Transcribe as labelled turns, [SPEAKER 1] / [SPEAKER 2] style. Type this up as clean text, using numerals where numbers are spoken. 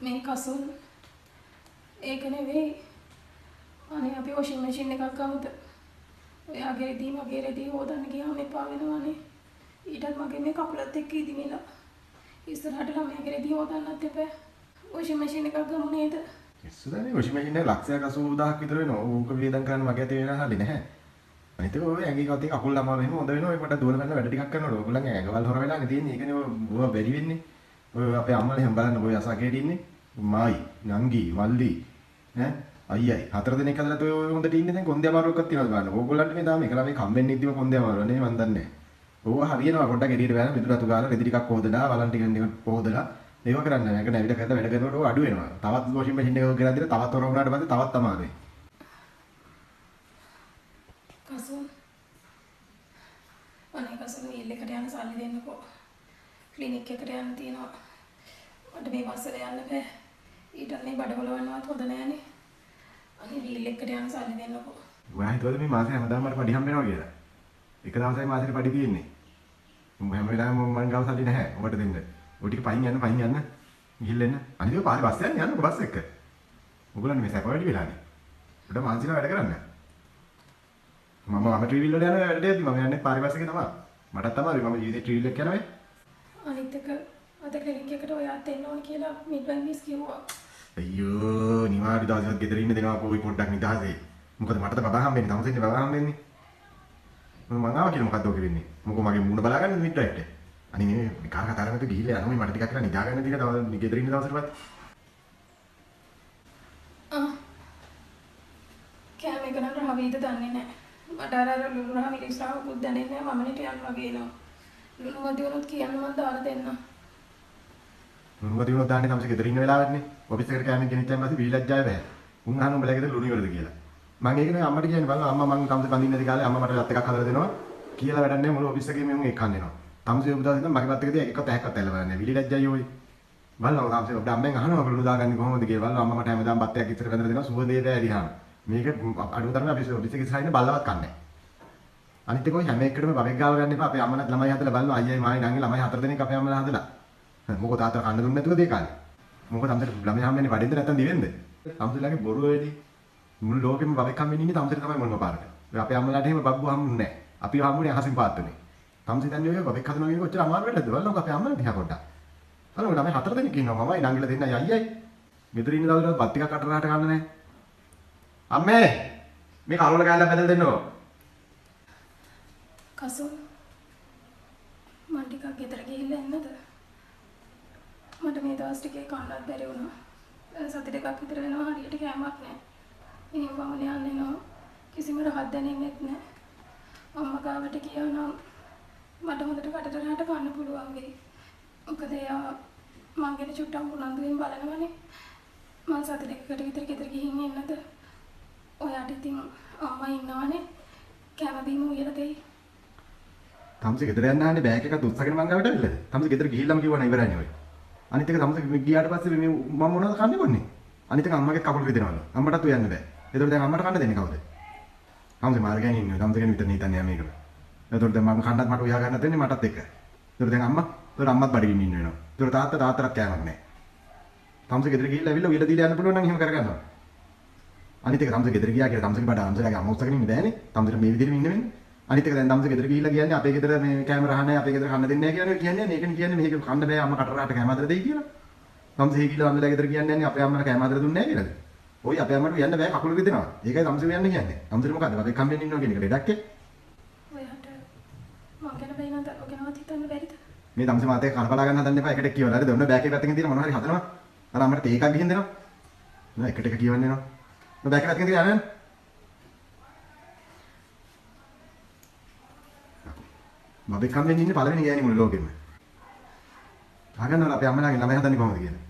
[SPEAKER 1] මේ කසුන් ඒක නෙවෙයි අනේ අපි වොෂින් මැෂින් එකක් ගමුද ඔයාගේ රෙදි මගේ රෙදි හොදන්න ගියාම එපා වෙනවනේ ඊටත් මගේ මේ කකුලත් එක්ක ඉදිමිලා ඉස්සරහට ළමයාගේ රෙදි හොදන්නත් එපා වොෂින් මැෂින් එකක් ගමු නේද
[SPEAKER 2] ඉස්සරහනේ වොෂින් මැෂින් එක ලක්ෂයක් 80000ක් විතර වෙනවා ඕක වේදම් කරන්න මගේ අතේ වෙන හරිය නැහැ අනිත් එක ඔය ඇඟේ කවතේ කකුල් ළමාව එහෙම හොඳ වෙනවා ඒකට දුවන බැලන වැඩ ටිකක් කරනකොට ඕගොල්ලන්ගේ ඇඟවල් හොර වෙලානේ තියෙන්නේ ඒකනේ ඔය බැරි වෙන්නේ ඔය අපේ අම්මලා එහෙම බලන්න ඔය අසකේට ඉන්නේ මායි නංගි මල්ලි ඈ අයියයි හතර දෙනෙක් අදලා ඔය හොඳට ඉන්නේ දැන් කොන්දේ අමාරුවක්වත් තියෙනවද බලන්න ඕගොල්ලන්ට මේ තාම එක ළමයි කම්බෙන් ඉද්දිම කොන්දේ අමාරුව නේ මන් දන්නේ ඕවා හරියනවා පොඩ්ඩක් එළියට බෑන මිදුල අතු ගාලා රෙදි ටිකක් හොදලා බලන් ටික පොදලා ඒව කරන්න නෑ ඒක නැවිලා කරලා වැඩ කරනකොට අඩු වෙනවා තවත් වොෂින් මැෂින් එකක් ගෙනත් දීලා තවත් හොර වුණාට පස්සේ තවත් අමාරුයි
[SPEAKER 1] කසුන් අනේ කසුන් වීල් එකට යන සල්ලි දෙන්නකෝ ක්ලිනික් එකට යන්න තියෙනවා මට මේ වසර යන්න බෑ ඊට මේ බඩවල වන්නවත් හොඳ නෑනේ අනේ වීල් එකට යන සල්ලි දෙන්නකෝ
[SPEAKER 2] ඔයා හිතුවද මේ මාසේ හැමදාම මට පඩි හම්බ වෙනවා කියලා එක දවසයි මාසෙට පඩි තියෙන්නේ මම හැම වෙලාවෙම මම ගාව සල්ලි නැහැ ඔබට දෙන්න ඔය ටික පයින් යන්න ගිහිල්ලා එන්න අනිත් ඒවා පාරේ බස් යන්නේ යන්නකෝ බස් එක්ක ඔයගොල්ලන් මේ සැප වැඩි වෙලානේ උඩ මාන්සිලා වැඩ කරන්නේ මම ට්‍රීවිල් වල යන වැඩ දෙද්දි මම යන්නේ පාරේ බස් එකේ තමයි මටත් තමයි මම ජීවිතේ ට්‍රීවිල් එක යනවා
[SPEAKER 1] අනිත් එක අද ක්ලිනික් එකට ඔයාත් එන්න ඕන කියලා මිඩ්වයිෆ්ස් කිව්වා
[SPEAKER 2] අයියෝ නිවාඩු දවසක් ගෙදර ඉන්න දෙනවා කොයි පොඩ්ඩක් නිදහසේ මොකද මටද බබා හම්බෙන්නේ තමසෙන්නේ බබා හම්බෙන්නේ මම ආවා කියලා මොකද්ද ඔක වෙන්නේ මොකෝ මගේ මූණ බලාගන්න මිඩ්වයිෆ්ට අනේ මේ කාර් කතරමට ගිහිල්ලා යනවා මට ටිකක් කියලා නිදා ගන්න දිලා තව ගෙදර ඉන්න දවසටවත්
[SPEAKER 1] කෑම එක නම් රාවීද දන්නේ නැහැ මට අර ලුණු රා මිරිස් රා උකුත් දැනෙන්නේ නැහැ මම නිට යන්න වගේ එනවා ලුණු වදී වුණොත් කියන්න මම දාලා දෙන්න
[SPEAKER 2] ලුණු වදී වුණොත් දාන්නේ තමසේ ගෙදර ඉන්න වෙලාවටනේ ඔෆිස් එකට කෑම ගෙනිච්චාම පස්සේ විලජ්ජාය බෑ උන් අහන උඹලා ගෙදර ලුණු ඉවරද කියලා මම ඒක නේ අම්මට කියන්නේ බලන්න අම්මා මං තමසේ බඳින්න නැති කාලේ අම්මා මට ලත් එකක් හදලා දෙනවා කියලා වැඩක් නැහැ මුළු ඔෆිස් එකේ මෙන්න එක කන්නේනවා තමසේ උදා දෙන්න මගේ පත් එකේ එකක් තැහක්වත් ඇල්ල බලන්නේ විලජ්ජාය ඔය බලන්න තමසේ ඔබ අම්මෙන් අහනවා ලුණු දාගන්නේ කොහොමද කියලා බලන්න අම්මා මට හැමදාම බත් එකක් ඉස්සර බඳලා දෙනවා සුවඳේ බෑ දිහාම මේක අඩුතරම අපි ඔෆිස් එකේ ඉස්සරහින් බල්ලවත් කන්නේ අනිත් එක ඔය හැම එකටම බබෙක් ගාව ගන්න එපා අපේ අම්මලාත් ළමයි හදලා බලනවා අයියයි මායි නංගි ළමයි හතර දෙනෙක් අපේ අම්මලා හදලා මොකෝ තාත්තා කන්න දුන්නේ නැතුවද ඒ කාලේ මොකෝ තමසට ළමයි හම්බෙන්නේ වඩෙන්ද නැත්තම් දිවෙන්ද තමසලාගේ බොරු වෙදී මුළු ලෝකෙම බබෙක් හම්බෙන්නේ ඉන්නේ තමසට තමයි මොනම පාරට අපේ අම්මලාට එහෙම බබ්බු හම්බුන්නේ නැහැ අපි හම්බුනේ අහසින් පාත්තුනේ තමසේ දැන් ඔය බබෙක් හදනවා කියන කොච්චර අමාරු වෙන්නද බලන්නකො අපේ අම්මලා දිහා පොඩ්ඩක් බලන්න ළමයි හතර දෙනෙක් ඉන්නවා මමයි නංගිලා දෙන්නයි අයියයි ගෙදර ඉන්න දවල්වල බත් ටිකක් අටරාට ගන්න නැහැ අම්මේ මේ කලවල කෑල්ලක් බෙදලා දෙන්නෝ
[SPEAKER 1] කසුන් මම ටිකක් ගෙදර ගිහිල්ලා එන්නද මට මේ දවස් ටිකේ කන්නත් බැරි වුණා සති දෙකක් විතර වෙනවා හරියට කෑමක් නැහැ ඉතින් වමන යන්නේ නෝ කිසිම රහක් දැනෙන්නේ නැහැ අම්මා ගාවට ගියා නම් මට හොඳට කටට කන්න පුළුවන් වෙයි මොකද එයා මං ගැන චුට්ටක් උනන්දුවෙන් බලනවනේ මං සති දෙකකට විතර ගෙදර ගිහින් එන්නද ඔයාට ඉතින් අම්මා ඉන්නවනේ කෑම බීම උයලා දෙයි
[SPEAKER 2] තමසේ ගෙදර යන්න ආන්නේ බෑග් එකක් උස්සගෙන මං ගාවට ඇවිල්ලාද? තමසේ ගෙදර ගිහිල්ලාම කිව්වා නෑ ඉවරයි නේ ඔය. අනිත් එක තමසේ ගියාට පස්සේ මේ මම මොනවද කන්නේ කොන්නේ? අනිත් එක අම්මගේ කකුල් රිදෙනවලු. අම්මටත් උයන්න බෑ. ඒතකොට දැන් අම්මට කන්න දෙන්නේ කවුද? තමසේ මාර්ගයෙන් ඉන්නේ. තමසේ ගැන විතර හිතන්නේ මේක. ඒතකොට දැන් මම කන්නත් මට උයා ගන්න දෙන්නේ මටත් එක්ක. ඒතකොට දැන් ඒතකොට අම්මත් බඩගින්න ඉන්න වෙනවා. ඒතකොට තාත්තට කෑමක් නෑ. තමසේ ගෙදර ගිහිල්ලා ඇවිල්ලා උයලා දීලා යන්න පුළුවන් නම් එහෙම කරගන්නවා. අනිත් එක තමසේ ගෙදර ගියා කියලා තමසේගේ බඩ අම්සලාගේ අම්ම උස්සගෙන ඉන්නේ බෑනේ. තමසේට මේ විදිහට ඉන්න වෙන්නේ. අනිත් එක දැන් තමසේ ගෙදර ගිහිල්ලා කියන්නේ අපේ ගෙදර මේ කැමරා නැහැ අපේ ගෙදර කන්න දෙන්නේ නැහැ කියලා කියන්නේ ඒකනේ කියන්නේ මේක කන්න බෑ අම්මා කටරාට කැම හදලා දෙයි කියලා. තමසේ ගිහිල්ලා අම්මලා ගෙදර කියන්නේ නැහැ අපේ අම්මලා කැම හදලා දුන්නේ නැහැ කියලාද? ඔය අපේ අම්මට යන්න බෑ කකුල රිදෙනවා. ඒකයි තමසේ යන්න කියන්නේ. තමසේ මොකද්ද? අපේ කම්බෙන් ඉන්නවා කියන එක ලෙඩක් ඒ.
[SPEAKER 1] ඔයාට මං ගැන බැයිනන්ද ඔගෙනවත් හිතන්න බැරිද?
[SPEAKER 2] මේ තමසේ මාතේ කන බලා ගන්න හදන්න එපා එකට කියවලා හරි දෙන්න බෑකේ පැත්තකින් තියෙන මොනවා හරි හදනවා. අර අම්මට තේ එකක් ගිහින් දෙනවා. නෑ එකට එක කියවන්න එනවා. මම බෑකේ පැත්තකින් තියන්න යන්න. බබෙක් හම්බෙන්නේ ඉන්නේ පළවෙනි ගෑණි මුළු ලෝකෙම. අහගන්නවල අපේ අම්මලාගේ ළමයි හදන්නේ කොහොමද කියලා.